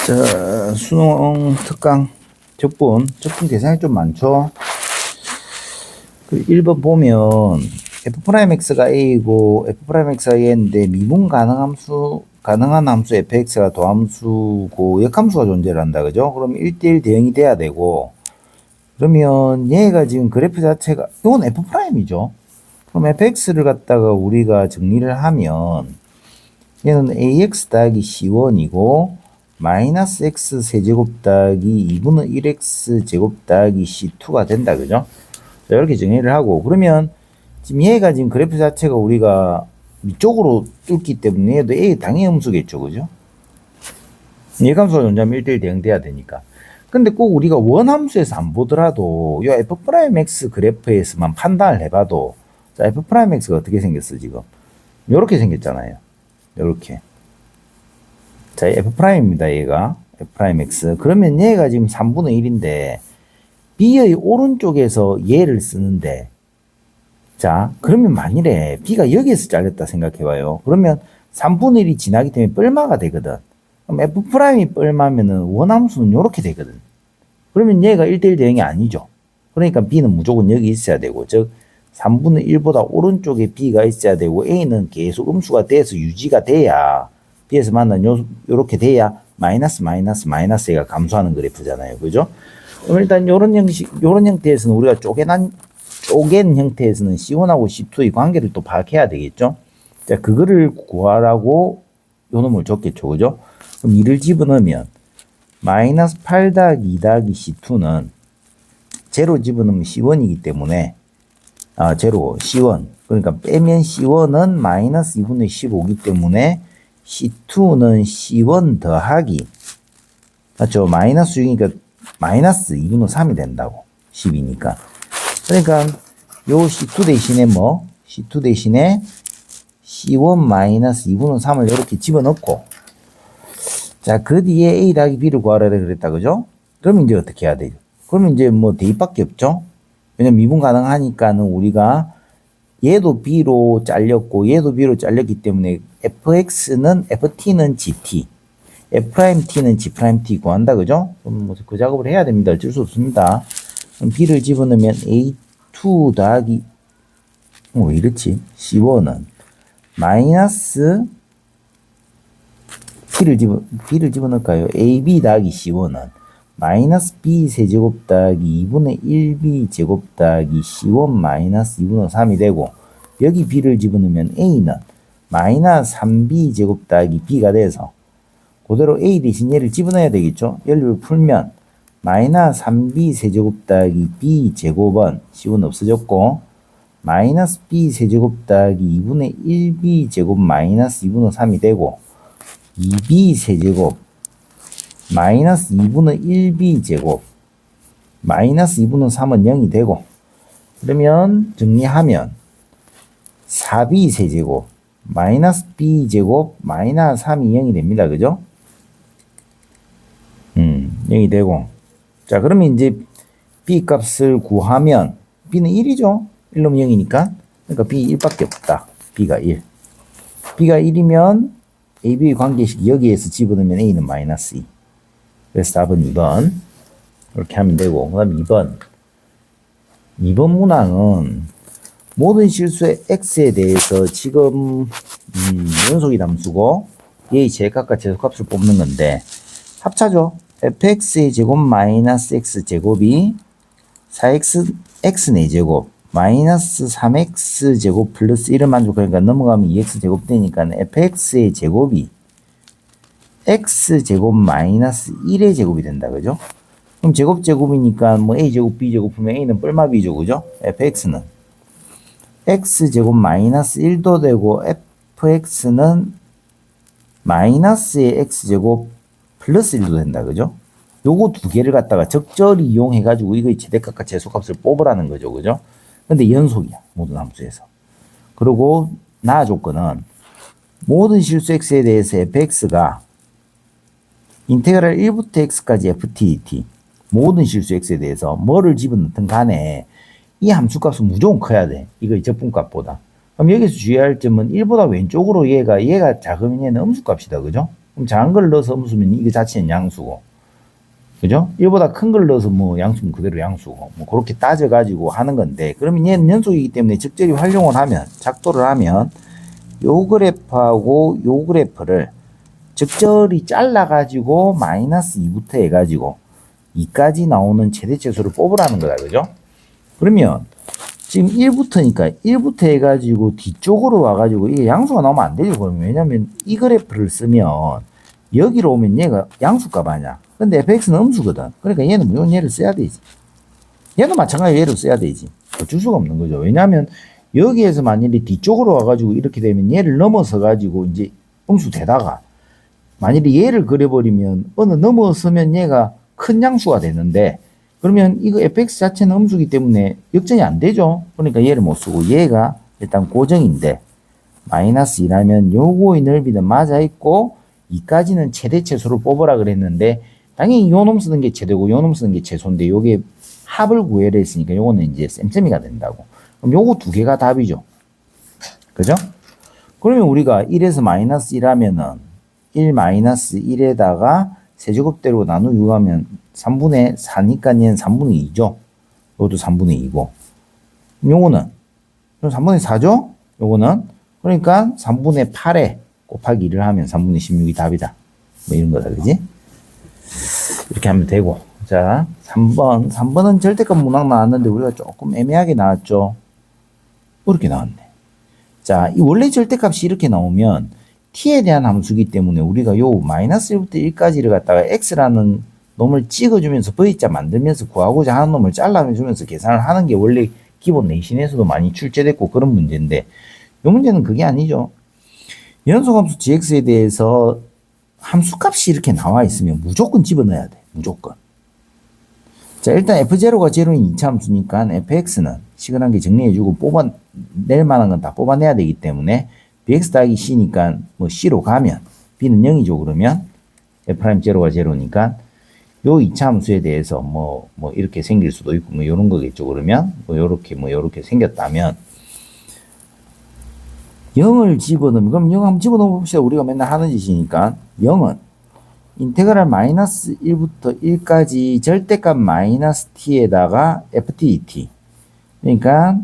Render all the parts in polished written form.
자, 수능 특강 적분 대상이 좀 많죠. 그 1번 보면 f'x가 a이고 f'x가 a인데 미분 가능한 함수 fx가 도함수고 역함수가 존재를 한다. 그죠? 그럼 1대1 대응이 돼야 되고, 그러면 얘가 지금 그래프 자체가 이건 f'이죠. 그럼 fx를 갖다가 우리가 정리를 하면 얘는 ax 더하기 c1이고 마이너스 x 세제곱 더하기 2분의 1x 제곱 더하기 c2가 된다. 그죠? 자, 이렇게 정리를 하고, 그러면 지금 얘가 지금 그래프 자체가 우리가 위쪽으로 뚫기 때문에 얘도 A 당연히 함수겠죠. 그죠? 예감수가 존재하면 1대1 대응돼야 되니까. 근데 꼭 우리가 원함수에서 안 보더라도 요 f'x 그래프에서만 판단을 해봐도, 자, f'x가 어떻게 생겼어 지금? 요렇게 생겼잖아요. 요렇게. 자, f'입니다. 얘가 f'x. 그러면 얘가 지금 3분의 1인데 b의 오른쪽에서 얘를 쓰는데, 자, 그러면 만일에 b가 여기에서 잘렸다 생각해봐요. 그러면 3분의 1이 지나기 때문에 뻘마가 되거든. 그럼 f'이 뻘마면은 원함수는 요렇게 되거든. 그러면 얘가 1대1 대응이 아니죠. 그러니까 b는 무조건 여기 있어야 되고, 즉 3분의 1보다 오른쪽에 b가 있어야 되고, a는 계속 음수가 돼서 유지가 돼야, b에서 만난 요렇게 돼야 마이너스가 감소하는 그래프잖아요. 그죠? 그럼 일단 요런 형태에서는 우리가 쪼갠 형태에서는 C1하고 C2의 관계를 또 파악해야 되겠죠? 자, 그거를 구하라고 요 놈을 줬겠죠. 그죠? 그럼 2를 집어넣으면 마이너스 8 더하기 2 더하기 C2는 제로 집어넣으면 C1이기 때문에, 제로 C1. 그러니까 빼면 C1은 마이너스 2분의 15이기 때문에 C2는 C1 더하기, 맞죠? 마이너스 6이니까 마이너스 2분의 3이 된다고. 10이니까. 그러니까 요 C2 대신에 C2 대신에 C1 마이너스 2분의 3을 이렇게 집어넣고, 자, 그 뒤에 A 더하기 B를 구하라 그랬다. 그죠? 그러면 이제 어떻게 해야 되죠? 그러면 이제 대입밖에 없죠? 왜냐면 미분 가능하니까는 우리가 얘도 B로 잘렸고 얘도 B로 잘렸기 때문에 fx는 ft는 gt, f't는 g't 구한다. 그죠? 그럼 그 작업을 해야 됩니다. 어쩔 수 없습니다. 그럼 B를 집어넣으면 A2 더하기, 왜 이렇지? C1은 마이너스 B를 집어넣을까요? AB 더하기 C1은 마이너스 B 세제곱 더하기 2분의 1B 제곱 더하기 C1 마이너스 2분의 3이 되고, 여기 B를 집어넣으면 A는 마이너스 3B 제곱 더하기 B가 돼서 그대로 A 대신 얘를 집어넣어야 되겠죠? 연립을 풀면 마이너스 3B 세제곱 더하기 B 제곱은 C1 없어졌고, 마이너스 B 세제곱 더하기 2분의 1B 제곱 마이너스 2분의 3이 되고, 2B 세제곱 마이너스 2분의 1B 제곱 마이너스 2분의 3은 0이 되고, 그러면 정리하면 4B 세제곱 마이너스 B 제곱 마이너스 3이 0이 됩니다. 그죠? 0이 되고, 자, 그러면 이제 B 값을 구하면 B는 1이죠. 1놈 0이니까. 그러니까 B 1밖에 없다. B가 1. B가 1이면 AB의 관계식 여기에서 집어넣으면 A는 마이너스 2. 그래서 답은 2번. 이렇게 하면 되고, 그 다음에 2번 문항은 모든 실수의 x에 대해서 지금 연속이 함수고 얘의 제각과 제속값을 뽑는 건데, 합차죠. fx의 제곱 마이너스 x 제곱이 4x x 4제곱 마이너스 3x 제곱 플러스 1을 만족하니까 넘어가면 2x 제곱 되니까 fx의 제곱이 x 제곱 마이너스 1의 제곱이 된다. 그죠? 그럼 제곱이니까 a 제곱 b 제곱 풀면 a는 뻘마비죠. 그죠? fx는 x 제곱 마이너스 1도 되고 fx는 마이너스의 x 제곱 플러스 1도 된다. 그죠? 요거 두 개를 갖다가 적절히 이용해 가지고 이거의 최대값과 최소값을 뽑으라는 거죠. 그죠? 근데 연속이야. 모든 함수에서. 그리고 나 조건은 모든 실수 x에 대해서 fx가 인테그랄 1부터 x까지 ft 모든 실수 x에 대해서 뭐를 집어넣든 간에 이 함수값은 무조건 커야 돼. 이거의 적분값보다. 그럼 여기서 주의할 점은 1보다 왼쪽으로 얘가 작으면 얘는 음수값이다. 그죠? 그럼 작은 걸 넣어서 음수면 이거 자체는 양수고. 그죠? 1보다 큰 걸 넣어서 뭐 양수면 그대로 양수고. 뭐 그렇게 따져가지고 하는 건데, 그러면 얘는 연속이기 때문에 적절히 활용을 하면, 작도를 하면, 요 그래프하고 요 그래프를 적절히 잘라가지고 마이너스 2부터 해가지고 2까지 나오는 최대치수를 뽑으라는 거다. 그죠? 그러면 지금 1부터니까 1부터 해가지고 뒤쪽으로 와가지고 이게 양수가 나오면 안 되죠. 그러면 왜냐면 이 그래프를 쓰면 여기로 오면 얘가 양수값 아니야. 근데 fx는 음수거든. 그러니까 얘는 무조건 얘를 써야 되지. 얘도 마찬가지로 얘를 써야 되지. 어쩔 수가 없는 거죠. 왜냐면 여기에서 만약에 뒤쪽으로 와가지고 이렇게 되면 얘를 넘어서 가지고 이제 음수 되다가 만약에 얘를 그려버리면 어느 넘어서면 얘가 큰 양수가 되는데, 그러면 이거 fx 자체는 음수기 때문에 역전이 안 되죠. 그러니까 얘를 못 쓰고 얘가 일단 고정인데 마이너스 2라면 요거의 넓이는 맞아 있고 2까지는 최대체수로 뽑으라 그랬는데 당연히 요 놈 쓰는 게 최대고 요 놈 쓰는 게 최소인데 요게 합을 구해라 했으니까 요거는 이제 쌤쌤이가 된다고. 그럼 요거 두 개가 답이죠. 그죠? 그러면 우리가 1에서 마이너스 1하면은 1 마이너스 1에다가 세제곱대로 나누기로 하면 3분의 4니까 얘는 3분의 2죠. 요것도 3분의 2고. 요거는 3분의 4죠? 요거는 그러니까 3분의 8에 곱하기 1을 하면 3분의 16이 답이다. 뭐 이런 거다. 그지? 이렇게 하면 되고. 자, 3번. 3번은 절대값 문항 나왔는데 우리가 조금 애매하게 나왔죠. 이렇게 나왔네. 자, 이 원래 절대값이 이렇게 나오면 t에 대한 함수기 때문에 우리가 요 마이너스 1부터 1까지를 갖다가 x라는 놈을 찍어주면서 v자 만들면서 구하고자 하는 놈을 잘라주면서 계산을 하는 게 원래 기본 내신에서도 많이 출제됐고 그런 문제인데, 요 문제는 그게 아니죠. 연속함수 gx에 대해서 함수값이 이렇게 나와 있으면 무조건 집어넣어야 돼. 무조건. 자, 일단 f0가 제로인 2차 함수니까 fx는 시그널한 게 정리해주고 뽑아낼 만한 건 다 뽑아내야 되기 때문에 bx 더하기 c니까 뭐 c로 가면 b는 0이죠. 그러면 f'0가 제로니까 요 2차 함수에 대해서 뭐 이렇게 생길 수도 있고 뭐 요런 거겠죠. 그러면 요렇게 생겼다면 0을 집어넣으면, 그럼 0 한번 집어넣어 봅시다. 우리가 맨날 하는 짓이니까 0은 인테그랄 마이너스 1부터 1까지 절대값 마이너스 t에다가 ftdt. 그러니까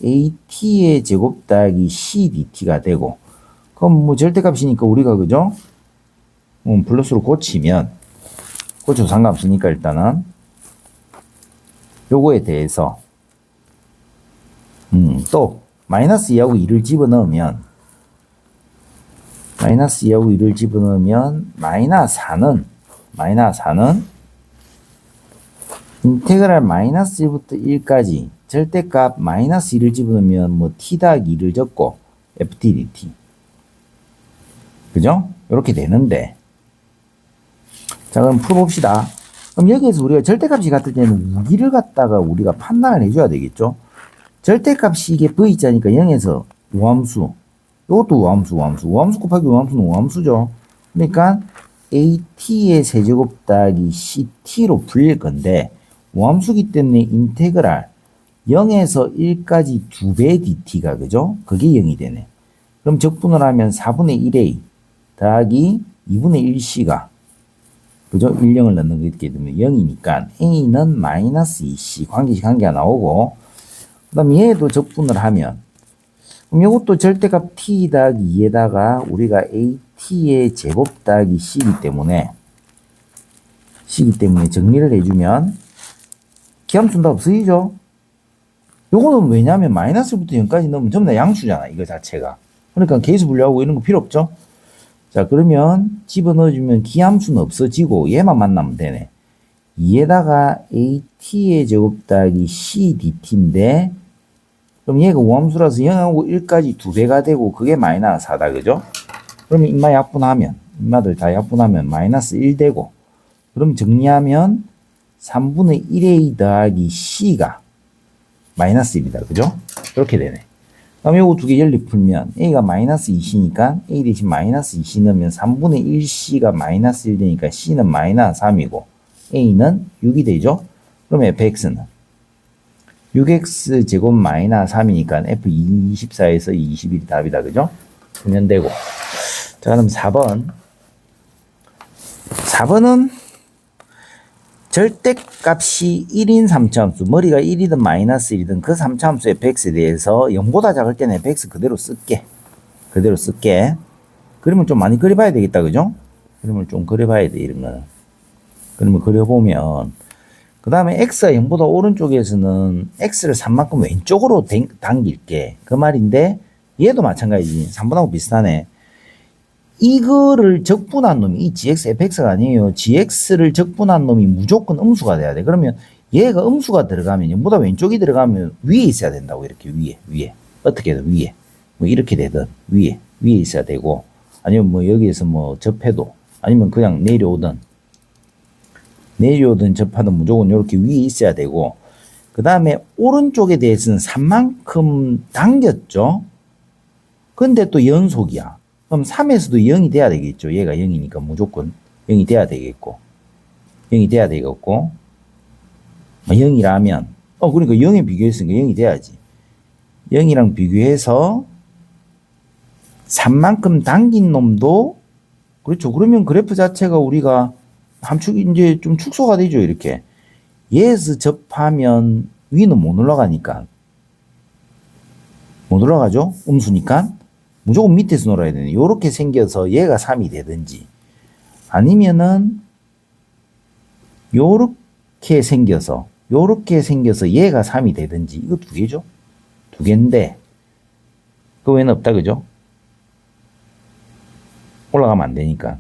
at의 제곱 더하기 cdt가 되고, 그럼 뭐 절대값이니까 우리가 그죠? 플러스로 고쳐도 상관없으니까 일단은 요거에 대해서 또 마이너스 2하고 2를 집어넣으면 마이너스 4는 인테그랄 마이너스 1부터 1까지 절대값 마이너스 2를 집어넣으면 뭐 t 더하기 2를 적고 ftdt. 그죠? 이렇게 되는데, 자, 그럼 풀어봅시다. 그럼 여기에서 우리가 절대값이 같을 때는 우기를 갖다가 우리가 판단을 해줘야 되겠죠? 절대값이 이게 v자니까 0에서 우함수, 이것도 우함수 곱하기 우함수는 우함수죠. 그러니까 at의 세제곱 더하기 ct로 풀릴 건데, 우함수기 때문에 인테그랄 0에서 1까지 2배 dt가 그죠? 그게 0이 되네. 그럼 적분을 하면 4분의 1a 더하기 2분의 1c가 그죠? 1, 0을 넣는 게 되면 0이니까 a는 마이너스 2c 관계가 나오고, 그 다음 얘도 적분을 하면, 그럼 이것도 절대값 t 더하기 2에다가 우리가 at의 제곱 더하기 c이기 때문에 정리를 해주면 기함수는 다 없어지죠. 요거는 왜냐면 마이너스부터 0까지 넣으면 전부 다 양수잖아, 이거 자체가. 그러니까 계수 분류하고 이런 거 필요 없죠. 자, 그러면 집어넣어주면 기함수는 없어지고 얘만 만나면 되네. 2에다가 at의 제곱 더하기 cdt인데, 그럼 얘가 우함수라서 0하고 1까지 2배가 되고 그게 마이너스 4다. 그죠? 그러면 인마들 다 약분하면 마이너스 1 되고, 그럼 정리하면 3분의 1a 더하기 c가 마이너스 1이다. 그죠? 이렇게 되네. 그럼 요거 두 개 연립 풀면 a가 마이너스 2c니까 a 대신 마이너스 2c 넣으면 3분의 1c가 마이너스 1 되니까 c는 마이너스 3이고 a는 6이 되죠? 그럼 fx는 6x 제곱 마이너스 3이니까 f24에서 21이 답이다. 그죠? 그러면 되고. 자, 그럼 4번. 4번은 절대값이 1인 3차함수, 머리가 1이든 마이너스 1이든 그 3차함수 fx에 대해서 0보다 작을 때는 fx 그대로 쓸게. 그림을 좀 많이 그려봐야 되겠다, 그죠? 그림을 좀 그려봐야 돼, 이런 거는. 그림을 그려보면, 그 다음에 x가 0보다 오른쪽에서는 x를 3만큼 왼쪽으로 당길게. 그 말인데, 얘도 마찬가지지. 3번하고 비슷하네. 이거를 적분한 놈이 이 gx, fx가 아니에요. gx를 적분한 놈이 무조건 음수가 돼야 돼. 그러면 얘가 음수가 들어가면 0보다 왼쪽이 들어가면 위에 있어야 된다고. 이렇게 위에. 어떻게든 위에. 뭐 이렇게 되든 위에 있어야 되고, 아니면 뭐 여기에서 뭐 접해도, 아니면 그냥 내려오든 접하든 무조건 이렇게 위에 있어야 되고, 그 다음에 오른쪽에 대해서는 3만큼 당겼죠. 근데 또 연속이야. 그럼 3에서도 0이 돼야 되겠죠. 얘가 0이니까 무조건 0이 돼야 되겠고, 0이라면 그러니까 0에 비교했으니까 0이 돼야지. 0이랑 비교해서 3만큼 당긴 놈도, 그렇죠. 그러면 그래프 자체가 우리가 함축이 이제 좀 축소가 되죠. 이렇게 얘에서 접하면 위는 못 올라가니까, 못 올라가죠. 음수니까 무조건 밑에서 놀아야 되네. 요렇게 생겨서 얘가 3이 되든지, 아니면은 요렇게 생겨서 얘가 3이 되든지. 이거 두 개죠. 두 개인데 그 외에는 없다, 그죠? 올라가면 안 되니까.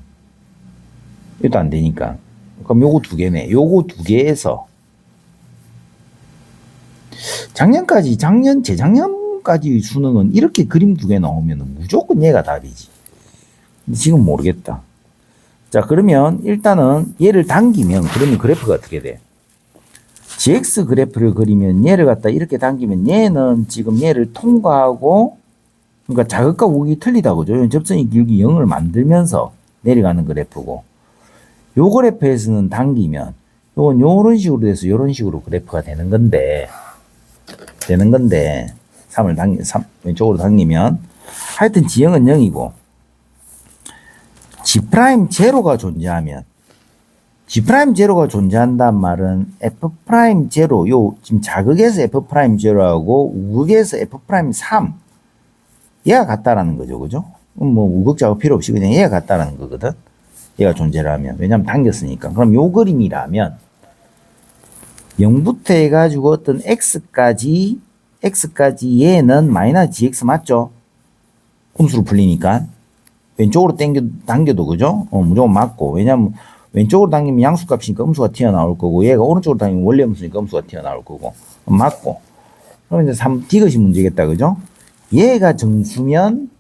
이것도 안 되니까. 그럼 요거 두 개네. 요거 두 개에서 재작년까지 수능은 이렇게 그림 두 개 나오면 무조건 얘가 답이지. 근데 지금 모르겠다. 자, 그러면 일단은 얘를 당기면, 그러면 그래프가 어떻게 돼? gx 그래프를 그리면 얘를 갖다 이렇게 당기면 얘는 지금 얘를 통과하고, 그러니까 자극과 우극이 틀리다, 그죠? 접선이 길기 0을 만들면서 내려가는 그래프고, 요 그래프에서는 당기면 요건 요런 식으로 돼서 요런 식으로 그래프가 되는 건데 3 왼쪽으로 당기면 하여튼 지형은 0이고, G'0가 존재한단 말은 F'0, 요 지금 자극에서 F'0하고 우극에서 F'3 얘가 같다라는 거죠. 그죠? 뭐 우극 작업 필요 없이 그냥 얘가 같다라는 거거든. 얘가 존재를 하면. 왜냐면 당겼으니까. 그럼 요 그림이라면 0부터 해가지고 어떤 x까지 얘는 마이너스 gx 맞죠? 음수로 풀리니까. 왼쪽으로 당겨도 그죠? 무조건 맞고. 왜냐면 왼쪽으로 당기면 양수값이니까 음수가 튀어나올 거고, 얘가 오른쪽으로 당기면 원래 음수니까 음수가 튀어나올 거고. 맞고. 그럼 이제 디귿이 문제겠다, 그죠? 얘가 정수면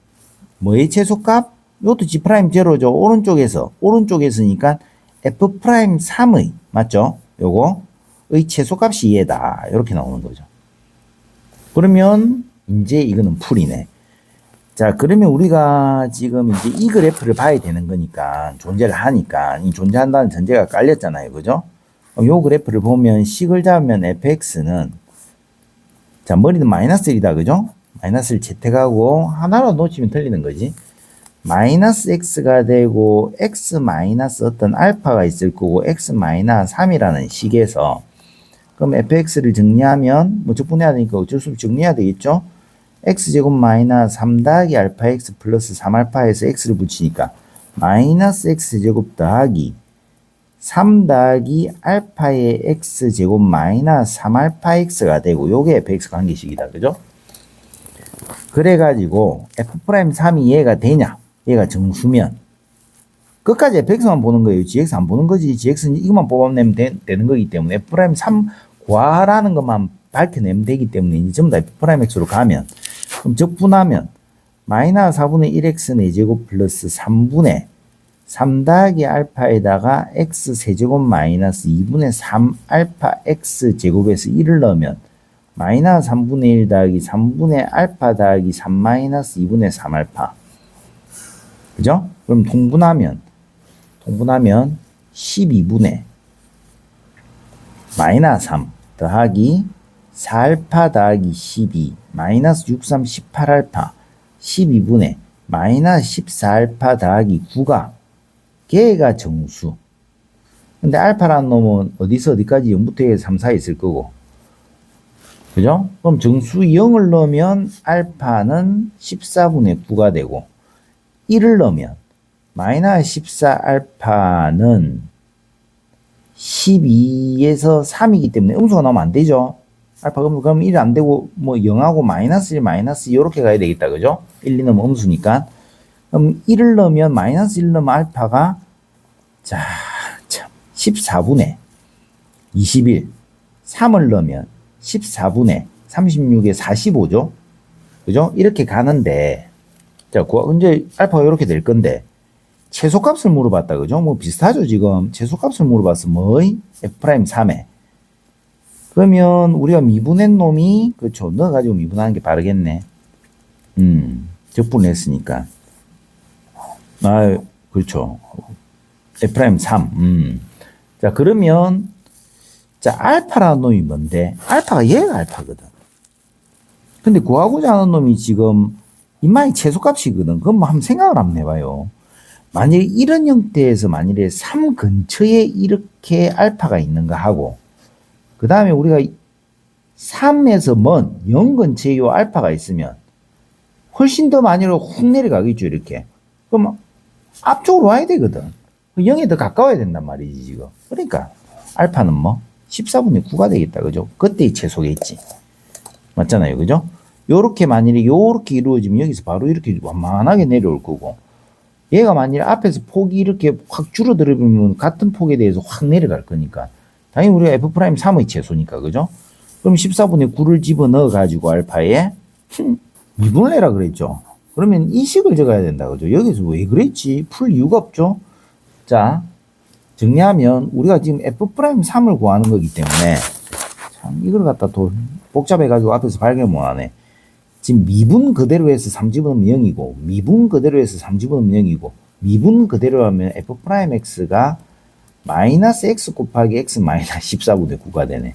뭐의 최소값? 이것도 G'0죠. 오른쪽에서니까 F'3의, 맞죠? 요거의 최소값이 얘다. 이렇게 나오는 거죠. 그러면 이제 이거는 풀이네. 자, 그러면 우리가 지금 이제 이 그래프를 봐야 되는 거니까, 존재를 하니까, 이 존재한다는 전제가 깔렸잖아요. 그죠? 요 그래프를 보면 식을 잡으면 fx는, 자, 머리는 마이너스 1이다. 그죠? 마이너스를 채택하고 하나로 놓치면 틀리는 거지. 마이너스 x가 되고 x 마이너스 어떤 알파가 있을 거고 x 마이너스 3이라는 식에서, 그럼 fx를 정리하면 뭐 적분해야 되니까 어쩔 수 없이 정리해야 되겠죠. x제곱 마이너스 3 더하기 알파 x 플러스 3알파에서 x를 붙이니까 마이너스 x제곱 더하기 3 더하기 알파의 x제곱 마이너스 3알파 x가 되고, 요게 fx 관계식이다. 그죠? 그래가지고 F'3이 얘가 되냐? 얘가 정수면 끝까지 fx만 보는 거예요. gx 안 보는 거지. gx는 이것만 뽑아내면 되는 거기 때문에 F'3 과라는 것만 밝혀내면 되기 때문에 이제 전부 다 F'X로 가면, 그럼 적분하면 마이너스 4분의 1x 4제곱 플러스 3분의 3 더하기 알파에다가 x 세제곱 마이너스 2분의 3 알파 x 제곱에서 1을 넣으면 마이너스 3분의 1 더하기 3분의 알파 더하기 3 마이너스 2분의 3 알파. 그죠? 그럼 통분하면 12분의 마이너스 3 더하기 4알파 더하기 12 마이너스 63 18알파 12분의 마이너스 14알파 더하기 9가 걔가 정수. 근데 알파라는 놈은 어디서 어디까지 0부터 해서 3, 4에 있을 거고. 그죠? 그럼 정수 0을 넣으면 알파는 14분의 9가 되고, 1을 넣으면 마이너스 14 알파는 12에서 3이기 때문에 음수가 나오면 안 되죠. 알파 그럼 1 안 되고 뭐 0하고 마이너스 1 마이너스 이렇게 가야 되겠다. 그죠? 1, 2 넣으면 음수니까. 그럼 1을 넣으면 마이너스 1 넣으면 알파가 자, 참 14분의 21 3을 넣으면 14분의 36에 45죠. 그죠? 이렇게 가는데 자, 이제 알파가 이렇게 될 건데 최소값을 물어봤다. 그죠? 뭐 비슷하죠, 지금. 최소값을 물어봤어. 뭐의? F'3에. 그러면 우리가 미분한 놈이, 그렇죠. 넣어가지고 미분하는 게 빠르겠네. 적분을 했으니까. 아, 그렇죠. F'3. 자, 그러면, 자, 알파라는 놈이 뭔데? 알파가 얘가 알파거든. 근데 구하고자 하는 놈이 지금, 이마의 최소값이거든. 그럼 한번 생각을 한번 해봐요. 만약에 이런 형태에서 만일에 3 근처에 이렇게 알파가 있는가 하고, 그 다음에 우리가 3에서 먼 0 근처에 요 알파가 있으면 훨씬 더 많이 훅 내려가겠죠, 이렇게. 그럼 앞쪽으로 와야 되거든. 0에 더 가까워야 된단 말이지, 지금. 그러니까 알파는 뭐 14분의 9가 되겠다, 그죠? 그때의 최소겠지. 맞잖아요, 그죠? 요렇게 만일에 요렇게 이루어지면 여기서 바로 이렇게 완만하게 내려올 거고, 얘가 만일 앞에서 폭이 이렇게 확 줄어들으면 같은 폭에 대해서 확 내려갈 거니까 당연히 우리가 F'3의 최소니까, 그죠? 그럼 14분의 9를 집어넣어 가지고 알파에 미분을 해라 그랬죠. 그러면 이 식을 적어야 된다, 그죠? 여기서 왜 그랬지? 풀 이유가 없죠. 자, 정리하면 우리가 지금 F'3을 구하는 거기 때문에 참 이걸 갖다 또 복잡해 가지고 앞에서 발견 못 하네. 지금 미분 그대로 해서 3 집어넣으면 0이고, 미분 그대로 해서 3 집어넣으면 0이고, 미분 그대로 하면 F'X가 마이너스 X 곱하기 X 마이너스 14분의 9가 되네.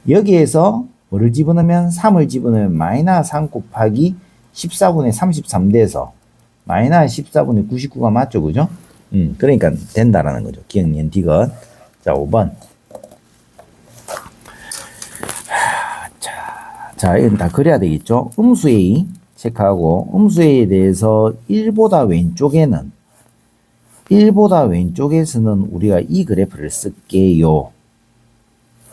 여기에서 뭐를 집어넣으면 3을 집어넣으면 마이너스 3 곱하기 14분의 33 돼서 마이너스 14분의 99가 맞죠, 그죠? 그러니까 된다라는 거죠. 기억니은 디귿. 자, 5번. 자, 이건 다 그려야 되겠죠? 음수 A 체크하고, 음수 A에 대해서 1보다 왼쪽에서는 우리가 이 그래프를 쓸게요.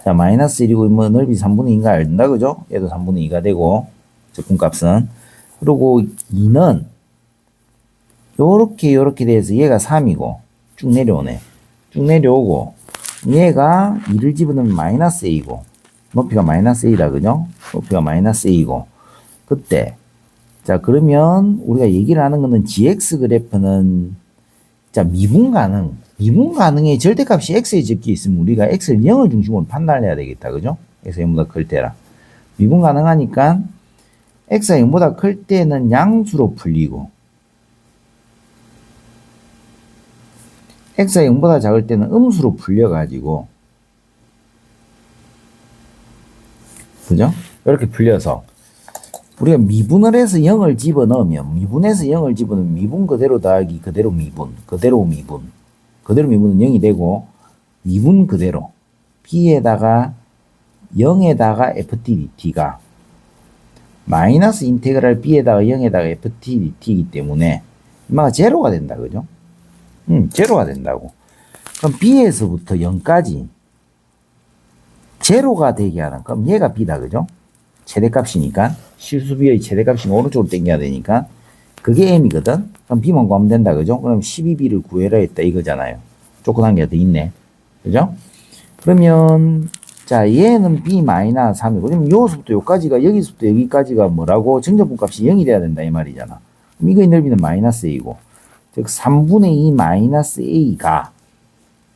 자, 마이너스 1이고, 뭐, 넓이 3분의 2인가 알다, 그죠? 얘도 3분의 2가 되고, 적분값은. 그리고 2는, 요렇게 돼서 얘가 3이고, 쭉 내려오네. 쭉 내려오고, 얘가 2를 집어넣으면 마이너스 A고, 높이가 마이너스 A다, 그죠? 높이가 마이너스 A고. 그때, 자, 그러면 우리가 얘기를 하는 거는 GX 그래프는, 자, 미분 가능의 절대값이 X에 적혀 있으면 우리가 X를 0을 중심으로 판단해야 되겠다, 그죠? X가 0보다 클 때라. 미분 가능하니까, X가 0보다 클 때는 양수로 풀리고, X가 0보다 작을 때는 음수로 풀려가지고, 그죠? 이렇게 풀려서 우리가 미분을 해서 0을 집어넣으면 미분 그대로 더하기 그대로 미분은 0이 되고, 미분 그대로 b에다가 0에다가 ftdt가 마이너스 인테그랄 b에다가 0에다가 ftdt이기 때문에 이마가 제로가 된다, 그죠? 제로가 된다고. 그럼 b에서부터 0까지 제로가 되게 하는, 그럼 얘가 b다, 그죠? 최대값이니까, 실수비의 최대값이니까 오른쪽으로 당겨야 되니까, 그게 m이거든? 그럼 b만 구하면 된다, 그죠? 그럼 12b를 구해라 했다, 이거잖아요. 조그만 게 더 있네. 그죠? 그러면, 자, 얘는 b-3이고, 그러면 요서부터 요까지가, 여기서부터 여기까지가 뭐라고? 정적분 값이 0이 돼야 된다, 이 말이잖아. 그럼 이거의 넓이는 마이너스 a고, 즉, 3분의 2 마이너스 a가,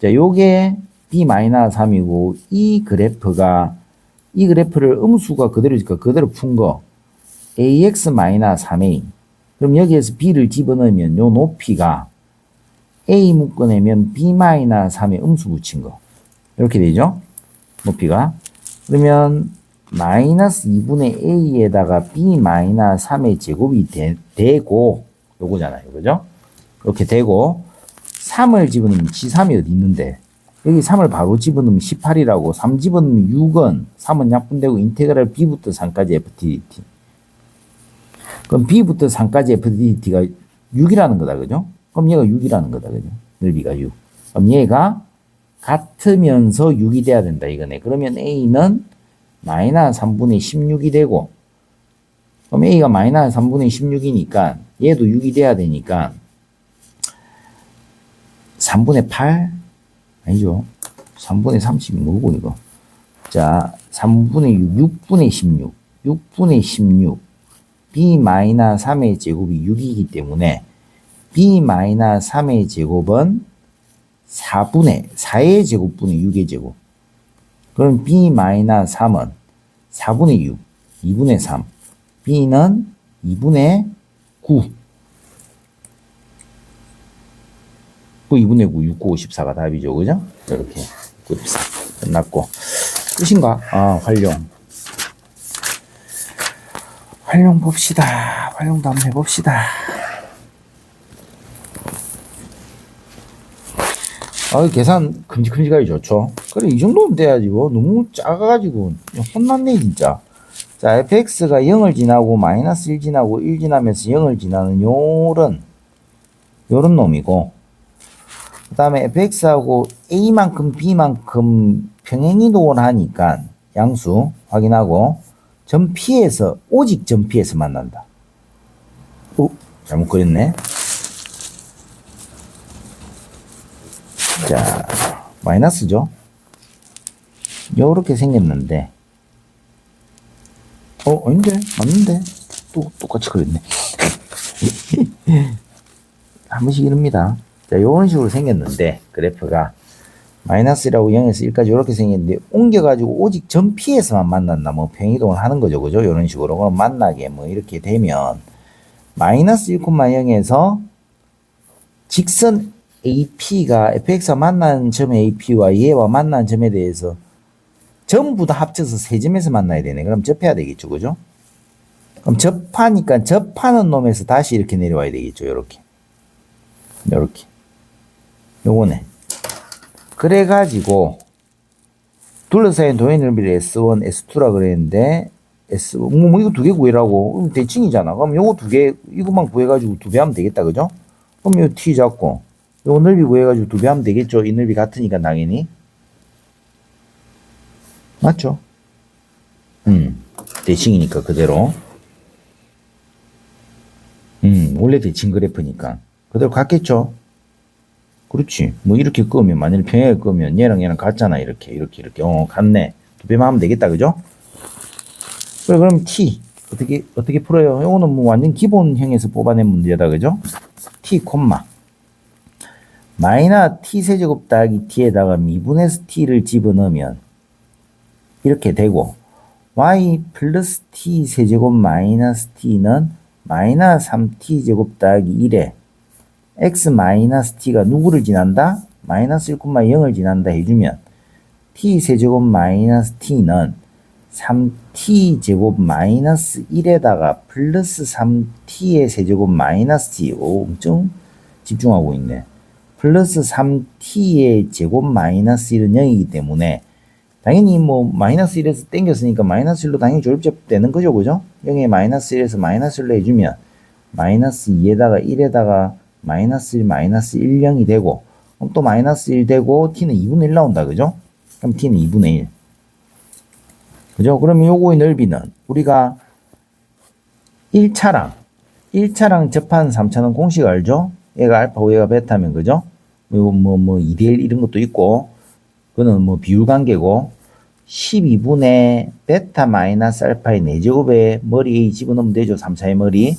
자, 요게, b-3이고, 이 그래프를 음수가 그대로니까 그대로 푼 거, ax-3a. 그럼 여기에서 b를 집어넣으면 요 높이가 a 묶어내면 b-3의 음수 붙인 거. 이렇게 되죠? 높이가. 그러면 마이너스 2분의 a에다가 b-3의 제곱이 되고, 요거잖아요. 그죠? 이렇게 되고, 3을 집어넣으면 g3이 어디 있는데? 여기 3을 바로 집어넣으면 18이라고, 3 집어넣으면 6은, 3은 약분되고, 인테그랄 b부터 3까지 fdt. 그럼 b부터 3까지 fdt가 6이라는 거다, 그죠? 그럼 얘가 6이라는 거다, 그죠? 넓이가 6. 그럼 얘가 같으면서 6이 돼야 된다, 이거네. 그러면 a는 마이너스 3분의 16이 되고, 그럼 a가 마이너스 3분의 16이니까, 얘도 6이 돼야 되니까, 3분의 8? 아니죠. 3분의 30이 뭐고, 이거? 자, 3분의 6, 6분의 16. 6분의 16. b-3의 제곱이 6이기 때문에, b-3의 제곱은 4의 제곱분의 6의 제곱. 그럼 b-3은 4분의 6, 2분의 3. b는 2분의 9. 그 2분의 9, 6, 9, 54가 답이죠. 그죠? 이렇게. 94. 끝났고. 끝인가? 아, 활용. 활용 봅시다. 활용도 한번 해봅시다. 계산 큼직큼직하게 좋죠. 그래, 이 정도면 돼야지. 뭐, 너무 작아가지고, 혼났네, 진짜. 자, fx가 0을 지나고, 마이너스 1 지나고, 1 지나면서 0을 지나는 요런 놈이고, 그 다음에 fx하고 a만큼 b만큼 평행이동을 하니까, 양수 확인하고, 점피에서, 오직 점피에서 만난다. 잘못 그렸네. 자, 마이너스죠. 요렇게 생겼는데, 아닌데? 맞는데? 또 똑같이 그렸네. 한 번씩 이릅니다. 자, 요런 식으로 생겼는데, 그래프가 마이너스라고 0에서 1까지 이렇게 생겼는데, 옮겨가지고 오직 점피에서만 만난다. 뭐, 평이동을 하는 거죠. 그죠? 요런 식으로. 그럼 만나게, 뭐, 이렇게 되면, 마이너스 1,0에서 직선 AP가 fx와 만나는 점 AP와 얘와 만나는 점에 대해서 전부 다 합쳐서 세 점에서 만나야 되네. 그럼 접해야 되겠죠. 그죠? 그럼 접하니까 접하는 놈에서 다시 이렇게 내려와야 되겠죠. 요렇게. 요렇게. 요거네. 그래가지고 둘러싸인 도형 넓이를 S1, S2라 그랬는데 뭐 이거 두 개 구해라고. 대칭이잖아. 그럼 요거 두 개, 이것만 구해가지고 두 배 하면 되겠다. 그죠? 그럼 요 T 잡고 요 넓이 구해가지고 두 배 하면 되겠죠. 이 넓이 같으니까 당연히. 맞죠? 대칭이니까 그대로. 원래 대칭 그래프니까 그대로 같겠죠. 그렇지. 뭐 이렇게 끄면 만약에 평행을 끄면 얘랑 얘랑 같잖아. 이렇게 같네. 두 배만 하면 되겠다. 그죠? 그래, 그럼 T 어떻게 풀어요? 요거는 뭐 완전 기본형에서 뽑아낸 문제다. 그죠? T 콤마 마이너스 t 세제곱 더하기 t에다가 미분해서 t를 집어넣으면 이렇게 되고, y 플러스 t 세제곱 마이너스 t는 마이너스 3t 제곱 더하기 1에 x 마이너스 t가 누구를 지난다? 마이너스 1,0을 지난다 해주면 t 세제곱 마이너스 t는 3t 제곱 마이너스 1에다가 플러스 3t의 세제곱 마이너스 t. 엄청 집중하고 있네. 플러스 3t의 제곱 마이너스 1은 0이기 때문에 당연히 뭐 마이너스 1에서 땡겼으니까 마이너스 1로 당연히 조립제법 되는 거죠. 그죠? 0에 마이너스 1에서 마이너스 1로 해주면 마이너스 2에다가 1에다가 마이너스 1, 마이너스 1, 0이 되고, 그럼 또 마이너스 1 되고 t는 2분의 1 나온다. 그죠? 그럼 t는 2분의 1. 그죠? 그러면 요거의 넓이는 우리가 1차랑 접한 3차는 공식 알죠? 얘가 알파고 얘가 베타면, 그죠? 뭐 2대1 이런 것도 있고, 그거는 뭐 비율 관계고, 12분의 베타 마이너스 알파의 4제곱에 머리 A 집어넣으면 되죠. 3차의 머리.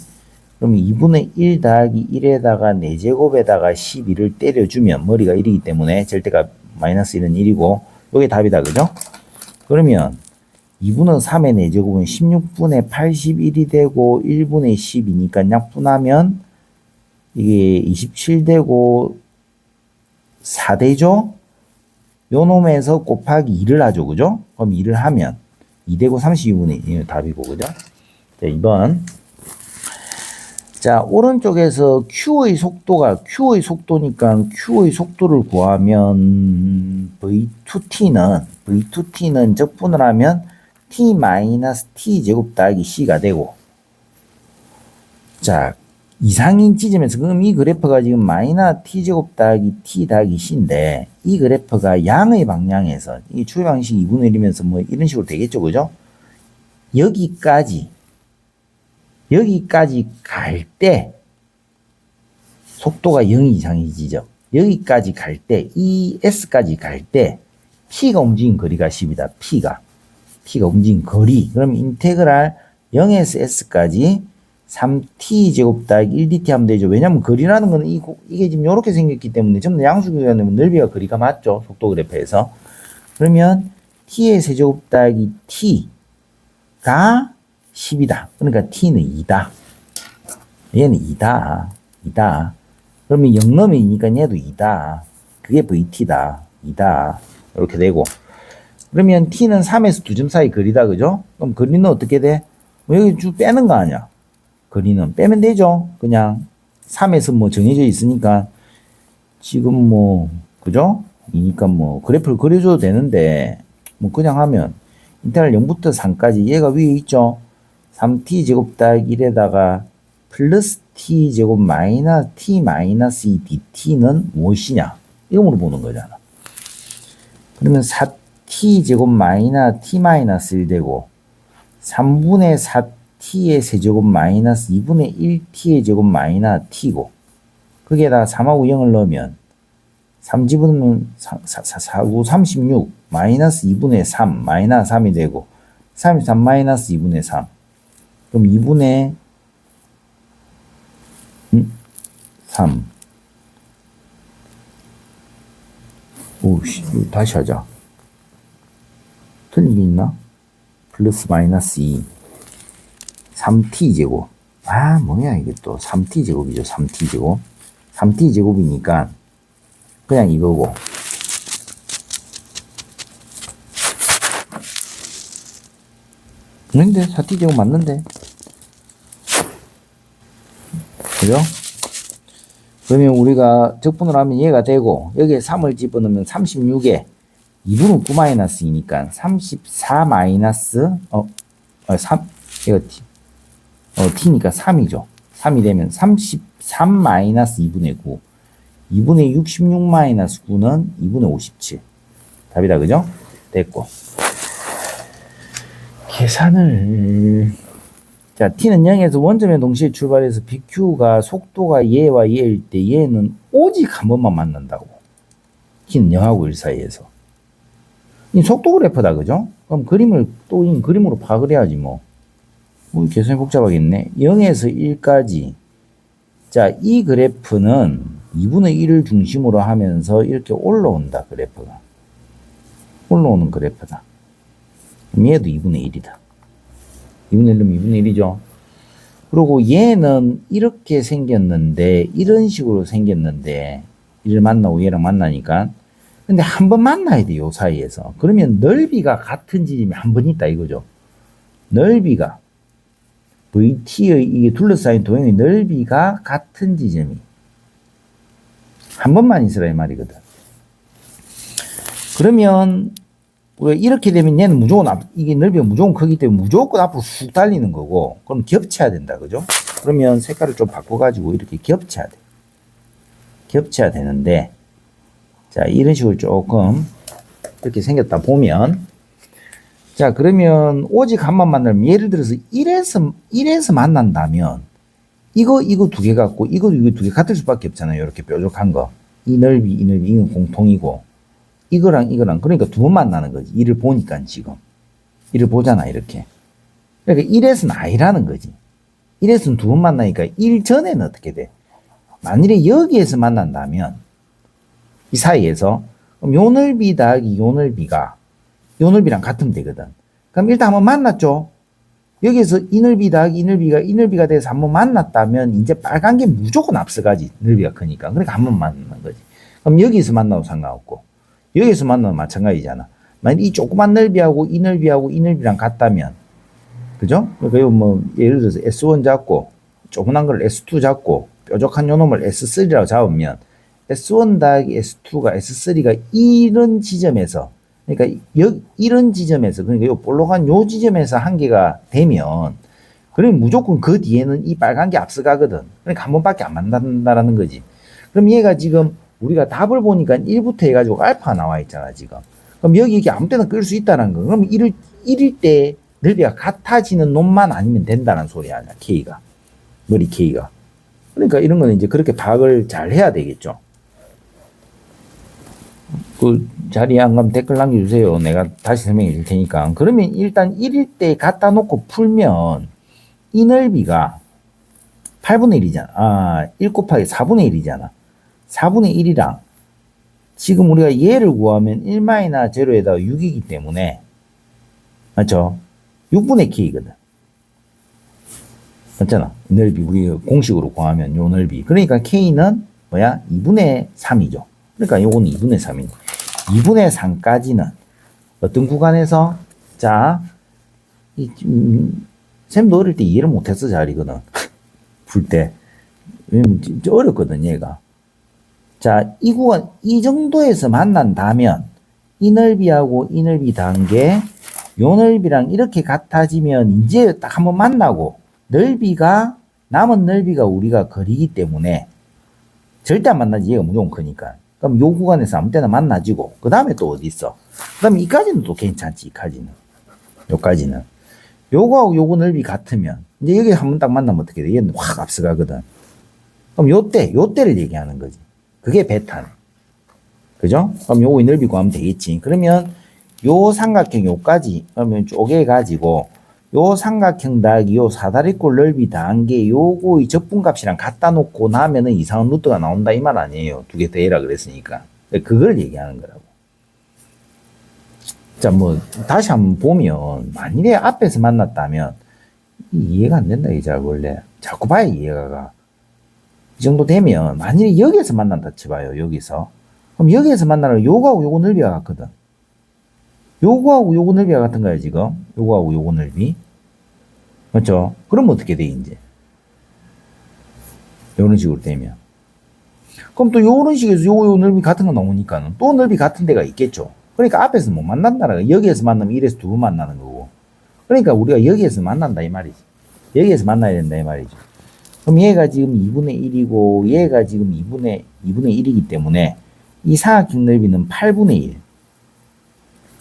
그러면 2분의 1 더하기 1에다가 4제곱에다가 12를 때려주면 머리가 1이기 때문에 절대가 마이너스 1은 1이고, 요게 답이다. 그죠? 그러면 2분의 3의 4제곱은 16분의 81이 되고 1분의 12니까 약분하면 이게 27 되고 4되죠? 요 놈에서 곱하기 2를 하죠. 그죠? 그럼 2를 하면 2 되고 32분의 1이 답이고. 그죠? 자, 2번. 자, 오른쪽에서 Q의 속도니까 Q의 속도를 구하면 V2T는 적분을 하면 T-T 제곱 더하기 C가 되고, 자, 이상인 지점에서 그럼 이 그래프가 지금 마이너스 T제곱 더하기 T 더하기 C인데, 이 그래프가 양의 방향에서 이 추의 방식 2분의 1이면서 뭐 이런 식으로 되겠죠, 그죠? 여기까지 갈 때 속도가 0 이상이지죠. 여기까지 갈 때, 이 S까지 갈 때 P가 움직인 거리가 10이다. P가 움직인 거리. 그럼 인테그랄 0에서 S까지 3t 제곱 더하기 1dt 하면 되죠. 왜냐면 거리라는 거는 이게 지금 이렇게 생겼기 때문에 전부 양수기가 되면 넓이가 거리가 맞죠. 속도 그래프에서. 그러면 t의 세제곱 더하기 t가 10이다. 그러니까 t는 2다. 얘는 2다. 그러면 0 넘으니까 얘도 2다. 그게 vt다. 2다. 이렇게 되고. 그러면 t는 3에서 2점 사이 거리다. 그죠? 그럼 거리는 어떻게 돼? 뭐 여기 쭉 빼는 거 아니야? 거리는 빼면 되죠. 그냥 3에서 뭐 정해져 있으니까 지금 뭐 그죠? 이니까 뭐 그래프를 그려줘도 되는데 뭐 그냥 하면 인테그랄 0부터 3까지 얘가 위에 있죠. 3t 제곱 더하기 1에다가 플러스 t 제곱 마이너스 t 마이너스 2 dt는 무엇이냐? 이거 물어보는 거잖아. 그러면 4t 제곱 마이너스 t 마이너스 1 되고 3분의 4t의 세제곱 마이너스 2분의 1t의 제곱 마이너스 t고 거기에다가 3하고 0을 넣으면 3 집어넣으면 4구 36 마이너스 2분의 3 마이너스 3이 되고 33 마이너스 2분의 3 그럼 2분의 3 오씨 다시 하자. 틀린 게 있나? 플러스 마이너스 2 3t 제곱 뭐야 이게 또 3t 제곱이죠. 3t 제곱 3t 제곱이니까 그냥 이거고 근데 4t 제곱 맞는데 그죠? 그러면 우리가 적분을 하면 얘가 되고 여기에 3을 집어넣으면 36에 2분은 9 마이너스 2니까 34 마이너스 3 이거 t니까 3이죠. 3이 되면 33 마이너스 2분의 9 2분의 66 마이너스 9는 2분의 57 답이다. 그죠? 됐고 계산을 자 t는 0에서 원점에 동시에 출발해서 BQ가 속도가 얘와 얘일 때 얘는 오직 한 번만 만난다고. t는 0하고 1 사이에서 이 속도 그래프다. 그죠? 그럼 그림을 또 이 그림으로 파악을 해야지 뭐. 계산이 복잡하겠네. 0에서 1까지 자 이 그래프는 2분의 1을 중심으로 하면서 이렇게 올라온다. 그래프가 올라오는 그래프다. 그럼 얘도 2분의 1이다. 2분의 1이면 2분의 1이죠. 그리고 얘는 이렇게 생겼는데 이런 식으로 생겼는데 얘를 만나고 얘랑 만나니까 근데 한 번 만나야 돼요. 사이에서. 그러면 넓이가 같은 지점이 한 번 있다 이거죠. 넓이가 VT의 이게 둘러싸인 도형의 넓이가 같은 지점이 한 번만 있으라 이 말이거든. 그러면 우리가 이렇게 되면 얘는 무조건 이게 넓이가 무조건 크기 때문에 무조건 앞으로 쑥 달리는 거고 그럼 겹쳐야 된다. 그죠? 그러면 색깔을 좀 바꿔가지고 이렇게 겹쳐야 돼. 겹쳐야 되는데 자 이런 식으로 조금 이렇게 생겼다 보면 자 그러면 오직 한 번 만나면 예를 들어서 1에서 만난다면 이거 두 개 갖고 이거 두 개 같을 수밖에 없잖아요. 이렇게 뾰족한 거. 이 넓이 이건 공통이고 이거랑 그러니까 두 번 만나는 거지. 이를 보니까 지금 이를 보잖아 이렇게. 그러니까 1에서는 아니라는 거지. 1에서는 두 번 만나니까 1 전에는 어떻게 돼? 만일에 여기에서 만난다면 이 사이에서 그럼 요 넓이 더하기 요 넓이가 요 넓이랑 같으면 되거든. 그럼 일단 한번 만났죠. 여기에서 이 넓이 더하기 이 넓이가 돼서 한번 만났다면 이제 빨간 게 무조건 앞서가지. 넓이가 크니까. 그러니까 한번 만나는 거지. 그럼 여기서 만나도 상관없고 여기서 만나면 마찬가지잖아. 만약 이 조그만 넓이하고 이 넓이랑 같다면 그죠? 그러니까 뭐 예를 들어서 S1 잡고 조그만 걸 S2 잡고 뾰족한 요 놈을 S3라고 잡으면 S1 더하기 S2가 S3가 이런 지점에서 그러니까 이런 지점에서 그러니까 요 볼록한 요 지점에서 한계가 되면 그러면 무조건 그 뒤에는 이 빨간 게 앞서가거든. 그러니까 한 번밖에 안 만난다라는 거지. 그럼 얘가 지금 우리가 답을 보니까 1부터 해가지고 알파가 나와 있잖아 지금. 그럼 여기 이게 아무 때나 끌 수 있다는 거. 그럼 이럴 때 넓이가 같아지는 놈만 아니면 된다는 소리 아니야 K가. 머리 K가. 그러니까 이런 거는 이제 그렇게 파악을 잘 해야 되겠죠. 그 자리에 안 가면 댓글 남겨주세요. 내가 다시 설명해 줄 테니까. 그러면 일단 1일 때 갖다 놓고 풀면 이 넓이가 8분의 1이잖아. 1 곱하기 4분의 1이잖아. 4분의 1이랑 지금 우리가 얘를 구하면 1-0에다가 6이기 때문에 맞죠? 6분의 K거든. 맞잖아. 넓이 우리 공식으로 구하면 요 넓이. 그러니까 K는 뭐야? 2분의 3이죠. 그러니까 요거는 2분의 3이네. 2분의 3까지는 어떤 구간에서 자, 쌤도 어릴 때 이해를 못했어 잘 이거는 풀 때. 왜냐면 진짜 어렵거든 얘가. 자, 이 구간 이 정도에서 만난다면 이 넓이하고 이 넓이 다한 게 요 넓이랑 이렇게 같아지면 이제 딱 한번 만나고 넓이가 남은 넓이가 우리가 거리기 때문에 절대 안 만나지. 얘가 무조건 크니까. 그럼 요 구간에서 아무 때나 만나지고 그 다음에 또 어디 있어? 그 다음에 이까지는 또 괜찮지. 이까지는. 요까지는. 요거하고 요거 넓이 같으면 이제 여기 한번 딱 만나면 어떻게 돼? 얘는 확 앞서가거든. 그럼 요때를 얘기하는 거지. 그게 베타네. 그죠? 그럼 요거 넓이 구하면 되겠지. 그러면 요 삼각형 요까지 그러면 쪼개가지고 요 삼각형 더하기 요 사다리꼴 넓이 더한 게 요거의 적분값이랑 갖다 놓고 나면은 이상한 루트가 나온다 이 말 아니에요. 두 개 더해라 그랬으니까. 그걸 얘기하는 거라고. 자, 뭐 다시 한번 보면 만일에 앞에서 만났다면 이해가 안 된다 이제 원래. 자꾸 봐야 이해가 가. 이 정도 되면 만일에 여기에서 만난다 쳐봐요. 여기서. 그럼 여기에서 만나면 요거하고 요거 넓이가 같거든. 요거하고 요거 넓이가 같은 거야 지금. 요거하고 요거 넓이. 맞죠? 그럼 어떻게 돼 이제? 요런 식으로 되면. 그럼 또 요런 식에서 요거 넓이 같은 거 나오니까는 또 넓이 같은 데가 있겠죠. 그러니까 앞에서 못 만난다는 거야. 여기에서 만나면 이래서 두 번 만나는 거고. 그러니까 우리가 여기에서 만난다 이 말이지. 여기에서 만나야 된다 이 말이죠. 그럼 얘가 지금 2분의 1이고 얘가 지금 2분의 1이기 때문에 이 사각형 넓이는 8분의 1.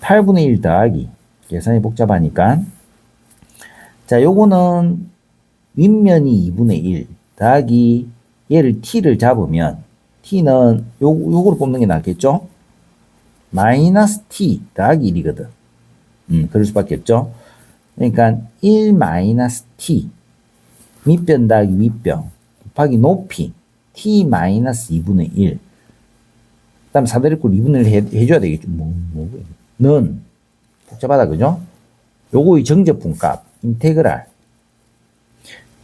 8분의 1 더하기 계산이 복잡하니까 자 요거는 윗면이 2분의 1 더하기 얘를 t를 잡으면 t는 요거를 뽑는 게 낫겠죠? 마이너스 t 더하기 1이거든. 그럴 수밖에 없죠. 그러니까 1 마이너스 t 밑변 더하기 윗변 곱하기 높이 t 마이너스 2분의 1. 그 다음 사다리꼴 2분의 1 해줘야 되겠죠. 는 복잡하다 그죠? 요거의 정제품 값 인테그랄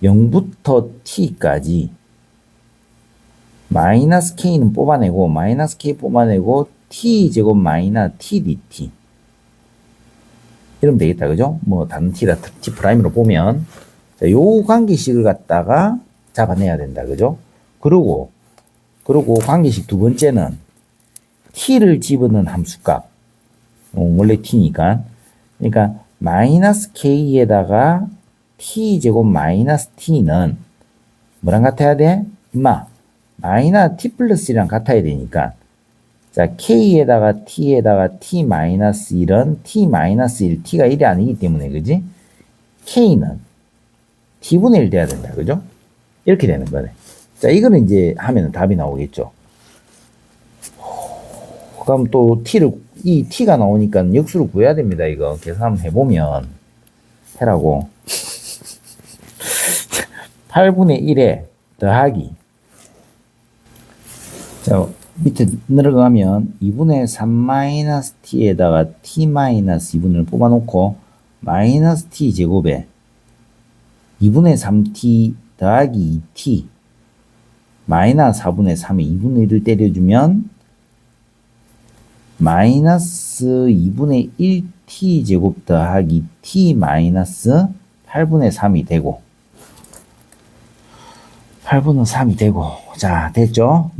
0부터 t까지 마이너스 k는 뽑아내고 마이너스 k 뽑아내고 t제곱 마이너스 t dt 이러면 되겠다 그죠? 뭐 다른 t라 t 프라임으로 보면 자, 요 관계식을 갖다가 잡아내야 된다 그죠? 그리고 관계식 두 번째는 t를 집어넣은 함수값 원래 t니까 그러니까 마이너스 k에다가 t제곱 마이너스 t는 뭐랑 같아야 돼? 임마 마이너스 t 플러스 1이랑 같아야 되니까 자 k에다가 t에다가 t 마이너스 1은 t 마이너스 1 t가 1이 아니기 때문에 그지? k는 t분의 1 돼야 된다 그죠? 이렇게 되는 거네. 자 이거는 이제 하면 답이 나오겠죠. 그럼 또 이 t가 나오니까 역수를 구해야 됩니다. 이거 계산 한번 해보면 해라고 8분의 1에 더하기 자 밑에 내려가면 2분의 3 마이너스 t에다가 t 마이너스 2분을 뽑아놓고 마이너스 t 제곱에 2분의 3t 더하기 2t 마이너스 4분의 3에 2분의 1을 때려주면 마이너스 2분의 1t 제곱 더하기 t 마이너스 8분의 3이 되고 8분의 3이 되고, 자, 됐죠?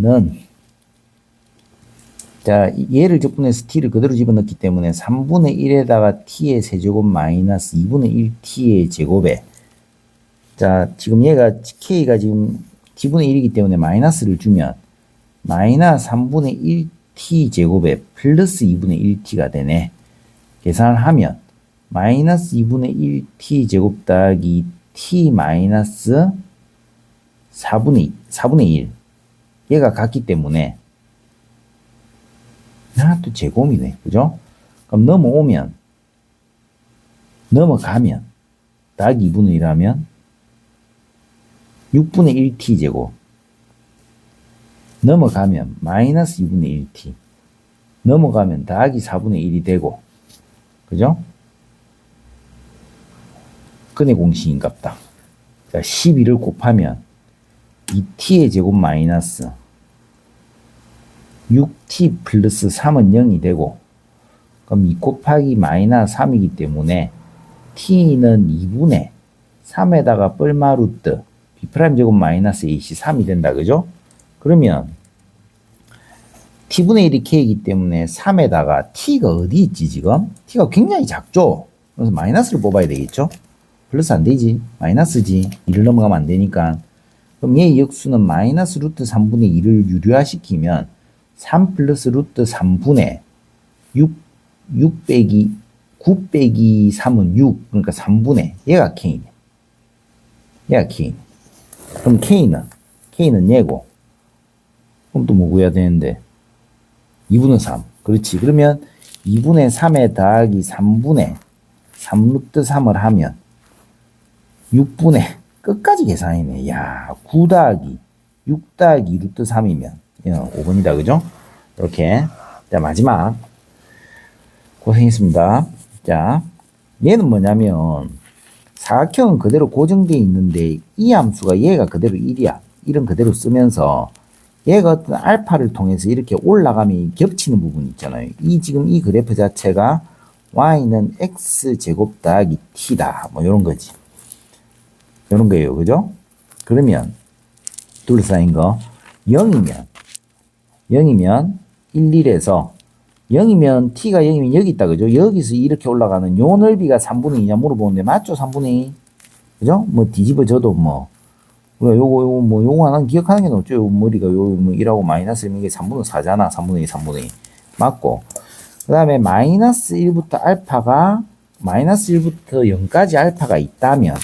자, 얘를 적분해서 t를 그대로 집어넣기 때문에 3분의 1에다가 t의 세제곱 마이너스 2분의 1 t의 제곱에, 자, 지금 얘가 k가 지금 t분의 1이기 때문에 마이너스를 주면 마이너스 3분의 1 t 제곱에 플러스 2분의 1 t가 되네. 계산을 하면 마이너스 2분의 1 t 제곱 더하기 t 마이너스 4분의 1 얘가 같기 때문에 또 제곱이네. 그죠? 그럼 넘어가면 더하기 2분의 1 하면 6분의 1t 제곱, 넘어가면 마이너스 2분의 1t, 넘어가면 더하기 4분의 1이 되고, 그죠? 근의 공식인갑다. 자, 12를 곱하면 2t의 제곱 마이너스 6t 플러스 3은 0이 되고, 그럼 2 곱하기 마이너스 3이기 때문에 t는 2분의 3에다가 뻘마루트 b' 제곱 마이너스 ac 3이 된다. 그죠? 그러면 t분의 1이 k이기 때문에 3에다가 t가 어디 있지 지금? t가 굉장히 작죠? 그래서 마이너스를 뽑아야 되겠죠? 플러스 안 되지. 마이너스지. 2를 넘어가면 안 되니까. 그럼 얘의 역수는 마이너스 루트 3분의 2를 유리화시키면 3 플러스 루트 3분의 6 빼기 9 빼기 3은 6. 그러니까 3분의 얘가 k네. 얘가 k. 그럼 k는 얘고. 그럼 또 뭐 구해야 되는데 2분의 3. 그렇지. 그러면 2분의 3에 더하기 3분의 3 루트 3을 하면 6분의 끝까지 계산이네. 야, 9 더하기 6 더하기 루트 3이면 5번이다. 그죠? 이렇게. 자, 마지막. 고생했습니다. 자, 얘는 뭐냐면 사각형은 그대로 고정되어 있는데 이 함수가 얘가 그대로 1이야. 1은 그대로 쓰면서 얘가 어떤 알파를 통해서 이렇게 올라가면 겹치는 부분 있잖아요. 지금 이 그래프 자체가 y는 x제곱 더하기 t다. 뭐 요런 거지. 요런 거예요. 그죠? 그러면 둘러싸인 거 0이면 1, 1에서 0이면 t가 0이면 여기 있다. 그죠? 여기서 이렇게 올라가는 요 넓이가 3분의 2냐 물어보는데 맞죠? 3분의 2. 그죠? 뭐 뒤집어져도 뭐 우리가 요거 하나 기억하는 게 없죠. 요 머리가 뭐 1하고 마이너스 이게 3분의 4잖아. 3분의 2, 3분의 2. 맞고. 그 다음에 마이너스 1부터 알파가 마이너스 1부터 0까지 알파가 있다면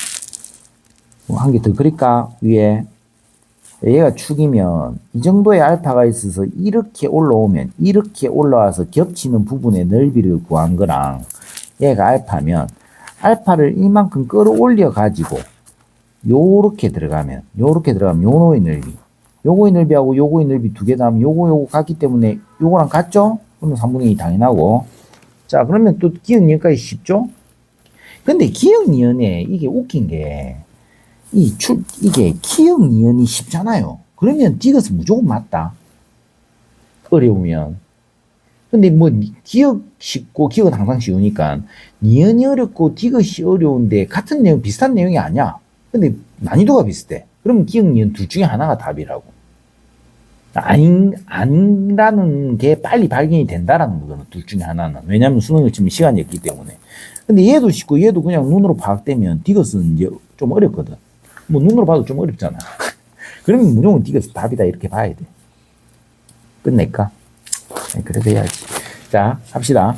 뭐 한 개 더 그릴까? 위에 얘가 축이면 이 정도의 알파가 있어서 이렇게 올라오면 이렇게 올라와서 겹치는 부분의 넓이를 구한 거랑 얘가 알파면 알파를 이만큼 끌어올려 가지고 요렇게 들어가면 요거의 넓이 요거의 넓이하고 요거의 넓이 두 개 다음 요거 같기 때문에 요거랑 같죠? 그러면 3분의 2 당연하고. 자, 그러면 또 기억니은까지 쉽죠? 근데 기억니은에 이게 웃긴 게 이게 기억니은이 쉽잖아요. 그러면 디귿은 무조건 맞다. 어려우면. 근데 뭐 기억 쉽고 기억은 항상 쉬우니까 니은이 어렵고 디귿이 어려운데 같은 내용 비슷한 내용이 아니야. 근데 난이도가 비슷해. 그러면 기억 니은 둘 중에 하나가 답이라고. 아니라는 게 빨리 발견이 된다라는 거거든. 둘 중에 하나는. 왜냐면 수능을 치면 시간이 없기 때문에. 근데 얘도 쉽고 얘도 그냥 눈으로 파악되면 디귿은 이제 좀 어렵거든. 뭐 눈으로 봐도 좀 어렵잖아. 그러면 무조건 디귿 답이다 이렇게 봐야 돼. 끝낼까? 네, 그래도 해야지. 자, 합시다.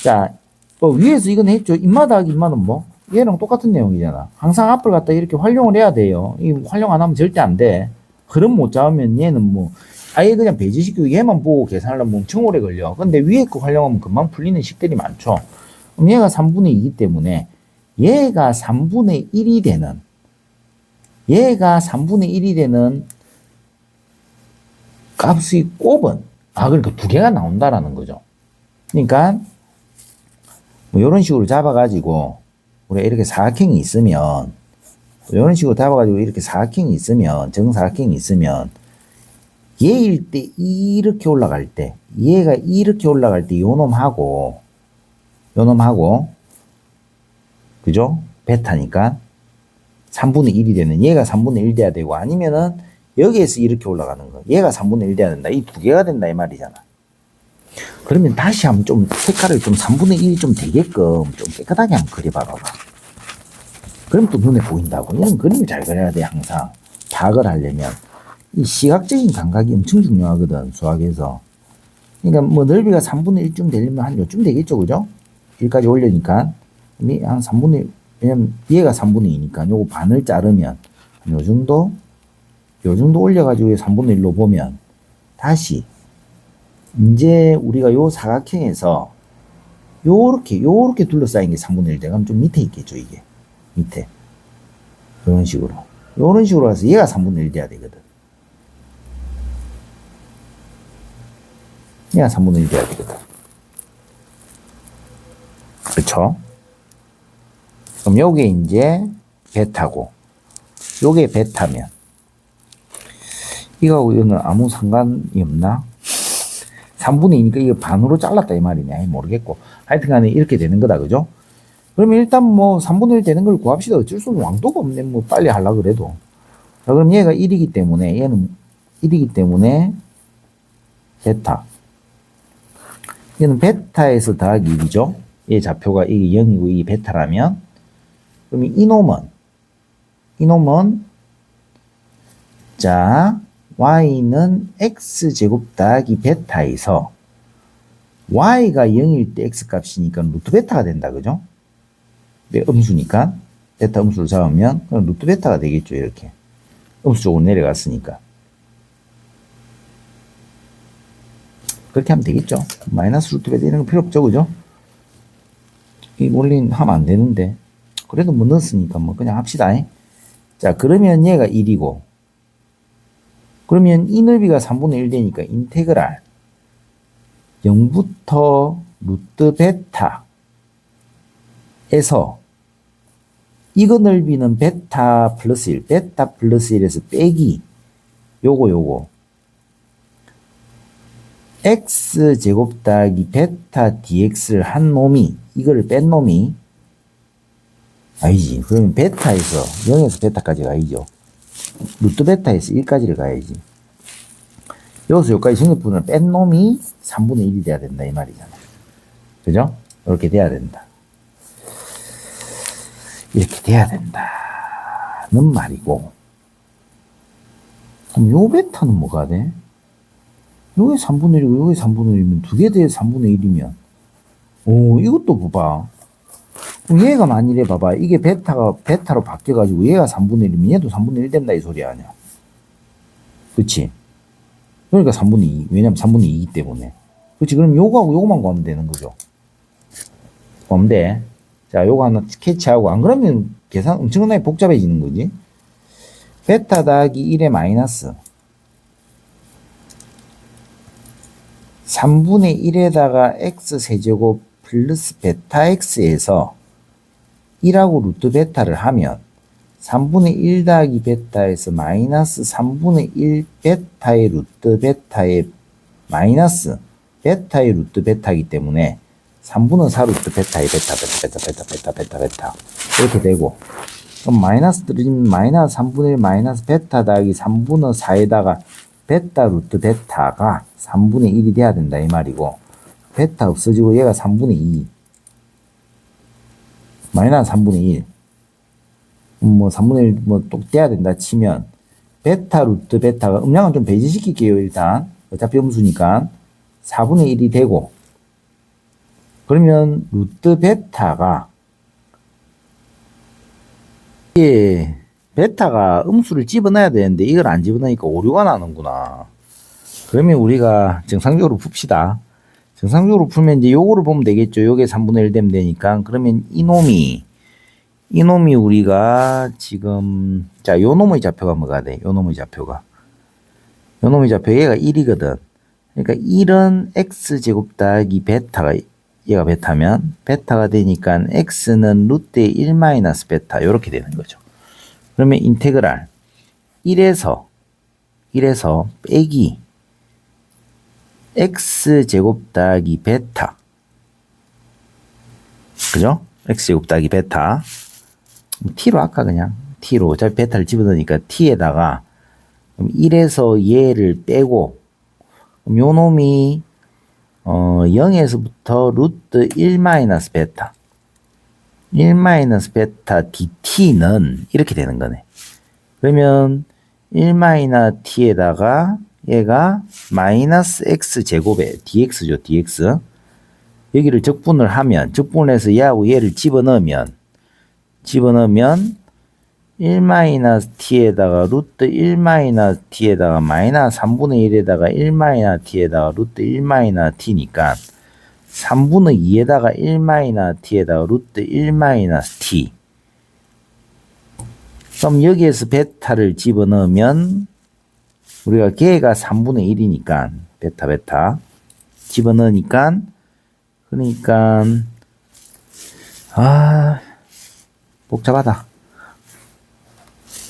자, 위에서 이건 했죠. 인마 더하기 인마는 뭐? 얘랑 똑같은 내용이잖아. 항상 앞을 갖다 이렇게 활용을 해야 돼요. 이 활용 안 하면 절대 안 돼. 흐름 못 잡으면 얘는 뭐 아예 그냥 배제시키고 얘만 보고 계산하려면 엄청 오래 걸려. 근데 위에 거 활용하면 금방 풀리는 식들이 많죠. 그럼 얘가 3분의 2이기 때문에 얘가 3분의 1이 되는 값의 곱은 그러니까 두 개가 나온다라는 거죠. 그러니까 뭐 이런 식으로 잡아가지고 우리가 이렇게 사각형이 있으면 이런 식으로 잡아가지고 이렇게 사각형이 있으면 정사각형이 있으면 얘일 때 이렇게 올라갈 때 얘가 이렇게 올라갈 때 요놈하고 그죠? 베타니까 3분의 1이 되는 얘가 3분의 1 돼야 되고 아니면은 여기에서 이렇게 올라가는 거. 얘가 3분의 1 돼야 된다. 이 두 개가 된다 이 말이잖아. 그러면 다시 한번 좀 색깔을 좀 3분의 1이 좀 되게끔 좀 깨끗하게 한번 그려봐봐. 그럼 또 눈에 보인다고. 이런 그림을 잘 그려야 돼 항상. 파악을 하려면. 이 시각적인 감각이 엄청 중요하거든 수학에서. 그러니까 뭐 넓이가 3분의 1쯤 되려면 한 요쯤 되겠죠, 그죠? 1까지 올려니까 한 3분의 왜냐면 얘가 3분의 2니까 요거 반을 자르면 요 정도 올려가지고 3분의 1로 보면 다시 이제 우리가 요 사각형에서 요렇게 둘러싸인 게 3분의 1 되면 좀 밑에 있겠죠, 이게. 밑에. 이런 식으로. 요런 식으로 해서 얘가 3분의 1 돼야 되거든. 얘가 3분의 1 돼야 되거든. 그쵸? 그럼 요게 이제 베타고, 요게 베타면, 이거하고 이거는 아무 상관이 없나? 3분의 2니까 이거 반으로 잘랐다 이 말이네. 모르겠고. 하여튼 간에 이렇게 되는 거다. 그죠? 그러면 일단 뭐 3분의 1 되는 걸 구합시다. 어쩔 수 없는 왕도가 없네. 뭐 빨리 하려고 그래도. 자, 그럼 얘가 1이기 때문에, 얘는 1이기 때문에 베타. 얘는 베타에서 더하기 1이죠. 얘 좌표가 이게 0이고 이게 베타라면, 그러면 이놈은 자, y는 x제곱 더하기 베타에서 y가 0일 때 x값이니까 루트 베타가 된다. 그죠? 음수니까 베타 음수를 잡으면 그럼 루트 베타가 되겠죠. 이렇게 음수 쪽으로 내려갔으니까 그렇게 하면 되겠죠. 마이너스 루트 베타 이런 거 필요 없죠. 그죠? 이 원리는 하면 안 되는데 그래도 뭐 넣었으니까 뭐 그냥 합시다. 자, 그러면 얘가 1이고 그러면 이 넓이가 3분의 1 되니까 인테그랄 0부터 루트 베타에서 이거 넓이는 베타 플러스 1, 베타 플러스 1에서 빼기 요거 x제곱 더하기 베타 dx를 한 놈이 이거를 뺀 놈이 아니지. 그러면 베타에서 0에서 베타까지 가야죠. 루트 베타에서 1까지를 가야지. 여기서 여기까지 정렬분을 뺀 놈이 3분의 1이 돼야 된다 이 말이잖아. 그죠? 이렇게 돼야 된다. 이렇게 돼야 된다는 말이고. 그럼 요 베타는 뭐가 돼? 요게 3분의 1이고 요게 3분의 1이면 두 개 대 3분의 1이면 오 이것도 봐봐. 그럼 얘가 만일에 봐봐. 이게 베타로 바뀌어가지고 얘가 3분의 1이면 얘도 3분의 1 된다 이 소리 아니야. 그치? 그러니까 3분의 2. 왜냐면 3분의 2이기 때문에. 그치? 그럼 요거하고 요거만 구하면 되는 거죠. 구하면 돼. 자, 요거 하나 캐치하고, 안 그러면 계산 엄청나게 복잡해지는 거지. 베타 더하기 1의 마이너스 3분의 1에다가 x세제곱 플러스 베타 x에서 1하고 루트 베타를 하면 3분의 1 더하기 베타에서 마이너스 3분의 1 베타의 루트 베타의 마이너스 베타의 루트 베타이기 때문에 3분의 4 루트 베타의 베타 이렇게 되고 그럼 마이너스 들어지면 마이너스 3분의 1 마이너스 베타 더하기 3분의 4에다가 베타 루트 베타가 3분의 1이 돼야 된다 이 말이고 베타 없어지고 얘가 3분의 2 마이너스 3분의 1 뭐 3분의 1 뭐 또 돼야 된다 치면 베타 루트 베타가 음량은 좀 배제시킬게요. 일단 어차피 음수니까 4분의 1이 되고 그러면 루트 베타가 예, 베타가 음수를 집어넣어야 되는데 이걸 안 집어넣으니까 오류가 나는구나. 그러면 우리가 정상적으로 풉시다. 정상적으로 풀면 이제 요거를 보면 되겠죠. 요게 3분의 1 되면 되니까. 그러면 이놈이 우리가 지금 자, 요 놈의 좌표가 뭐가 돼? 요 놈의 좌표가 얘가 1이거든. 그러니까 1은 x제곱 더하기 베타가 얘가 베타면 베타가 되니까 x는 루트의 1 마이너스 베타 요렇게 되는 거죠. 그러면 인테그랄 1에서 빼기 x제곱 더하기 베타 그죠? x제곱 더하기 베타 t로 할까 그냥 t로 어차피 베타를 집어넣으니까 t에다가 그럼 1에서 얘를 빼고, 그럼 요 놈이 0에서부터 루트 1 마이너스 베타 1 마이너스 베타 dt는 이렇게 되는 거네. 그러면 1 마이너스 t에다가 얘가 마이너스 x 제곱에 dx죠. dx. 여기를 적분을 하면, 적분을 해서 얘하고 얘를 집어넣으면 1 마이너스 t에다가 루트 1 마이너스 t에다가 마이너스 3분의 1에다가 1 마이너스 t에다가 루트 1 마이너스 t니까 3분의 2에다가 1 마이너스 t에다가 루트 1 마이너스 t. 그럼 여기에서 베타를 집어넣으면 우리가 걔가 3분의 1이니까 베타 집어넣으니까 그러니까 복잡하다.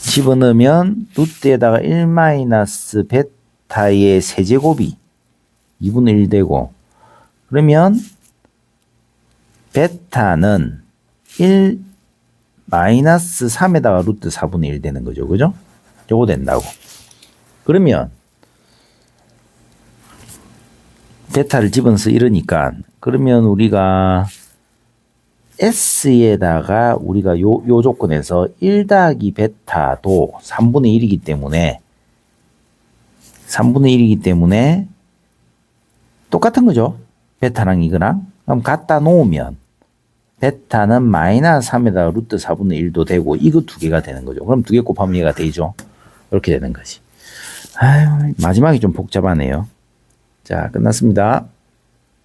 집어넣으면 루트에다가 1 마이너스 베타의 세제곱이 2분의 1 되고, 그러면 베타는 1 마이너스 3에다가 루트 4분의 1 되는 거죠. 그죠? 요거 된다고. 그러면 베타를 집어넣어서 이러니까, 그러면 우리가 S에다가 우리가 요 조건에서 1 더하기 베타도 3분의 1이기 때문에 똑같은 거죠. 베타랑 이거랑. 그럼 갖다 놓으면 베타는 마이너스 3에다가 루트 4분의 1도 되고 이거 두 개가 되는 거죠. 그럼 두 개 곱하면 얘가 되죠. 이렇게 되는 거지. 아유, 마지막이 좀 복잡하네요. 자, 끝났습니다.